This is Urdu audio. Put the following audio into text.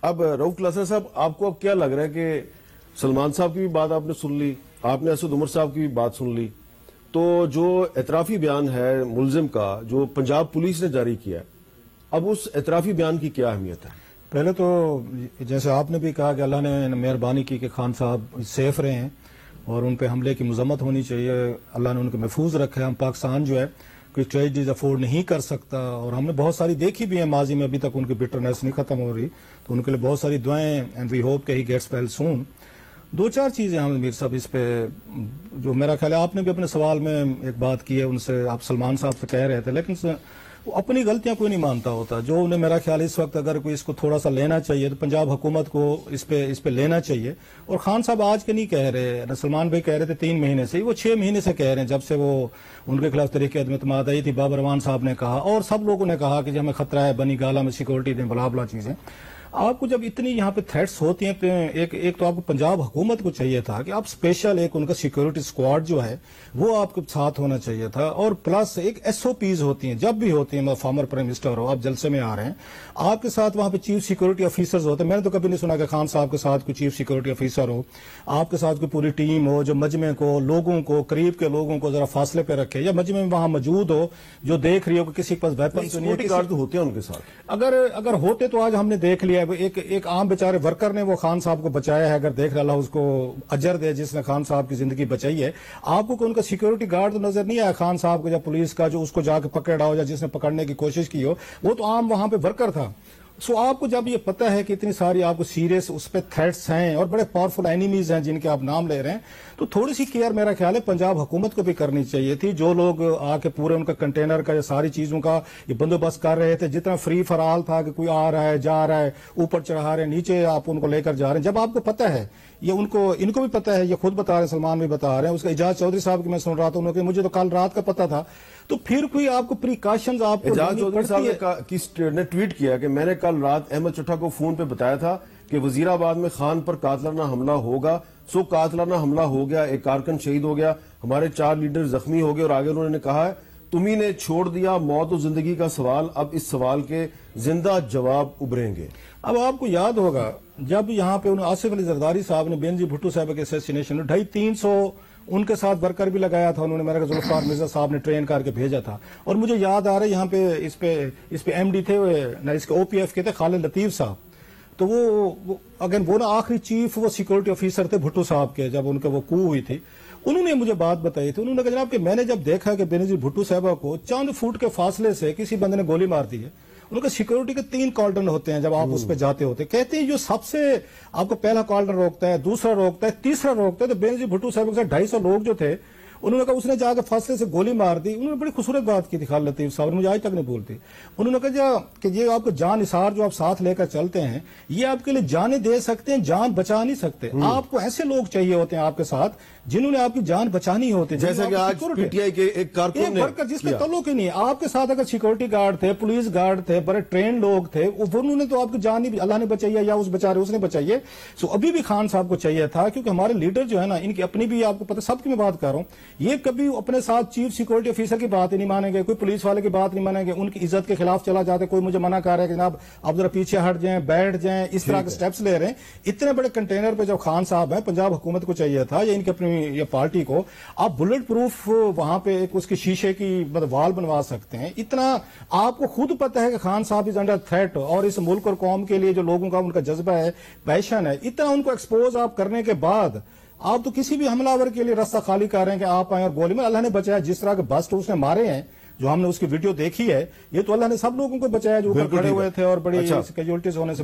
اب رؤف کلاسا صاحب، آپ کو اب کیا لگ رہا ہے کہ سلمان صاحب کی بھی بات آپ نے سن لی، آپ نے اسد عمر صاحب کی بھی بات سن لی، تو جو اعترافی بیان ہے ملزم کا جو پنجاب پولیس نے جاری کیا ہے، اب اس اعترافی بیان کی کیا اہمیت ہے؟ پہلے تو جیسے آپ نے بھی کہا کہ اللہ نے مہربانی کی کہ خان صاحب سیف رہے ہیں اور ان پہ حملے کی مذمت ہونی چاہیے، اللہ نے ان کو محفوظ رکھا ہے. ہم پاکستان جو ہے کوئی ٹریجڈیز افورڈ نہیں کر سکتا، اور ہم نے بہت ساری دیکھی بھی ہیں ماضی میں، ابھی تک ان کی بٹرنیس نہیں ختم ہو رہی، تو ان کے لیے بہت ساری دعائیں، اینڈ وی ہوپ کہ ہی گیٹس ویل سون. دو چار چیزیں ہم میر صاحب اس پہ جو میرا خیال ہے آپ نے بھی اپنے سوال میں ایک بات کی ہے، ان سے آپ سلمان صاحب سے کہہ رہے تھے، لیکن وہ اپنی غلطیاں کوئی نہیں مانتا ہوتا. جو انہیں میرا خیال اس وقت اگر کوئی اس کو تھوڑا سا لینا چاہیے تو پنجاب حکومت کو اس پہ لینا چاہیے. اور خان صاحب آج کے نہیں کہہ رہے، سلمان بھائی کہہ رہے تھے 3 مہینے سے، وہ 6 مہینے سے کہہ رہے ہیں، جب سے وہ ان کے خلاف تحریک عدم اعتماد آئی تھی. بابر روان صاحب نے کہا اور سب لوگوں نے کہا کہ ہمیں خطرہ ہے، بنی گالا میں سیکورٹی دیں، بلا بلا چیزیں. آپ کو جب اتنی یہاں پہ تھریٹس ہوتی ہیں، ایک تو آپ کو پنجاب حکومت کو چاہیے تھا کہ آپ اسپیشل ایک ان کا سیکورٹی اسکواڈ جو ہے وہ آپ کے ساتھ ہونا چاہیے تھا، اور پلس ایک SOPs ہوتی ہیں جب بھی ہوتی ہیں، فارمر پرائم منسٹر ہو، آپ جلسے میں آ رہے ہیں، آپ کے ساتھ وہاں پہ چیف سیکورٹی آفیسرز ہوتے ہیں. میں نے تو کبھی نہیں سنا کہ خان صاحب کے ساتھ کوئی چیف سیکورٹی آفیسر ہو، آپ کے ساتھ کوئی پوری ٹیم ہو جو مجمع کو، لوگوں کو، قریب کے لوگوں کو ذرا فاصلے پہ رکھے، یا مجمع میں وہاں موجود ہو جو دیکھ رہی ہو کہ کسی کے پاس ویپن تو نہیں ہے. سیکورٹی گارڈ تو ہوتے ہیں ان کے ساتھ، اگر ہوتے تو آج ہم نے دیکھ لیا. ایک عام بیچارے ورکر نے وہ خان صاحب کو بچایا ہے، اگر دیکھ رہا اللہ اس کو اجر دے جس نے خان صاحب کی زندگی بچائی ہے. آپ کو ان کا سیکورٹی گارڈ تو نظر نہیں آیا خان صاحب کو، یا پولیس کا جو اس کو جا کے پکڑا ہو یا جس نے پکڑنے کی کوشش کی ہو، وہ تو عام وہاں پہ ورکر تھا. سو آپ کو جب یہ پتہ ہے کہ اتنی ساری آپ کو سیریس اس پہ تھریٹس ہیں اور بڑے پاورفل اینیمیز ہیں جن کے آپ نام لے رہے ہیں، تو تھوڑی سی کیئر میرا خیال ہے پنجاب حکومت کو بھی کرنی چاہیے تھی. جو لوگ آ کے پورے ان کا کنٹینر کا یا ساری چیزوں کا یہ بندوبست کر رہے تھے، جتنا فری فرال تھا کہ کوئی آ رہا ہے جا رہا ہے، اوپر چڑھا رہے ہیں نیچے آپ ان کو لے کر جا رہے ہیں، جب آپ کو پتہ ہے، یہ ان کو بھی پتہ ہے، یہ خود بتا رہے ہیں، سلمان بھی بتا رہے ہیں، اس کا اعجاز چودھری صاحب کی میں سن رہا تھا، انہوں نے مجھے تو کل رات کا پتہ تھا، تو پھر کوئی آپ کو پریکاشنز آپ کو اعجاز چودھری صاحب نے ٹویٹ کیا کہ میں نے کل رات احمد چٹھا کو فون پہ بتایا تھا کہ وزیر آباد میں خان پر قاتلانہ حملہ ہوگا، سو قاتلانہ حملہ ہو گیا، ایک کارکن شہید ہو گیا، ہمارے 4 لیڈر زخمی ہو گئے، اور آگے انہوں نے کہا ہے تمہیں نے چھوڑ دیا موت و زندگی کا سوال، اب اس سوال کے زندہ جواب ابھریں گے. اب آپ کو یاد ہوگا جب یہاں پہ آصف علی زرداری صاحب نے بینظیر بھٹو صاحب کے اسیسینیشن 250-300 ان کے ساتھ ورکر بھی لگایا تھا، انہوں نے میرا ذوالفقار مرزا صاحب نے ٹرین کر کے بھیجا تھا. اور مجھے یاد آ رہا ہے یہاں پہ اس پہ MD تھے، اس کے OPF کے تھے خالد لطیف صاحب، تو وہ اگین وہ نا آخری چیف وہ سیکورٹی آفیسر تھے بھٹو صاحب کے، جب ان کا وہ کو ہوئی تھی. انہوں نے مجھے بات بتائی تھی، انہوں نے کہا جناب کہ میں نے جب دیکھا کہ بینظیر بھٹو صاحبہ کو چند فٹ کے فاصلے سے کسی بندے نے گولی مار دی ہے، ان کے سیکورٹی کے 3 کارڈن ہوتے ہیں جب آپ اس پہ جاتے ہوتے، کہتے ہیں جو سب سے آپ کو پہلا کارڈن روکتا ہے، دوسرا روکتا ہے، تیسرا روکتا ہے. تو بینظیر بھٹو صاحب کے ساتھ 250 لوگ جو تھے، انہوں نے کہا اس نے جا کے فاصلے سے گولی مار دی. انہوں نے بڑی خوبصورت بات کی تھی خالد لطیف صاحب، مجھے آج تک نہیں بھولتی. انہوں نے کہا کہ یہ آپ کو جان نثار جو آپ ساتھ لے کر چلتے ہیں، یہ آپ کے لیے جانیں دے سکتے ہیں، جان بچا نہیں سکتے. آپ کو ایسے لوگ چاہیے ہوتے ہیں آپ کے ساتھ جنہوں نے آپ کی جان بچانی ہوتی ہے، جیسا کہ آج PTI کے ایک کارکن نے ورکر جس کے تعلق ہی نہیں ہے آپ کے ساتھ. اگر سیکورٹی گارڈ تھے، پولیس گارڈ تھے، بڑے ٹرین لوگ تھے، انہوں نے تو آپ کی جان نہیں اللہ نے بچائی ہے یا اس بیچارے اس نے بچائی ہے. سو ابھی بھی خان صاحب کو چاہیے تھا، کیونکہ ہمارے لیڈر جو ہے نا، ان کی اپنی بھی آپ کو پتہ، سب کی میں بات کر رہا ہوں، یہ کبھی اپنے ساتھ چیف سیکورٹی آفیسر کی بات ہی نہیں مانیں گے، کوئی پولیس والے کی بات نہیں مانیں گے، ان کی عزت کے خلاف چلا جاتے. کوئی مجھے منع کر رہا ہے کہ جناب آپ ذرا پیچھے ہٹ جائیں، بیٹھ جائیں، اس طرح کے سٹیپس لے رہے ہیں. اتنے بڑے کنٹینر پہ جب خان صاحب ہیں، پنجاب حکومت کو چاہیے تھا یا ان کی اپنی یا پارٹی کو، آپ بلٹ پروف وہاں پہ ایک اس کے شیشے کی وال بنوا سکتے ہیں. اتنا آپ کو خود پتہ ہے کہ خان صاحب از انڈر تھریٹ، اور اس ملک اور قوم کے لیے جو لوگوں کا ان کا جذبہ ہے، پیشن ہے، اتنا ان کو ایکسپوز آپ کرنے کے بعد آپ تو کسی بھی حملہ آور کے لیے راستہ خالی کر رہے ہیں کہ آپ آئیں اور گولی میں اللہ نے بچایا. جس طرح کے بسٹ اس نے مارے ہیں جو ہم نے اس کی ویڈیو دیکھی ہے، یہ تو اللہ نے سب لوگوں کو بچایا جو اوپر کھڑے ہوئے تھے اور بڑی کیجولٹیز ہونے سے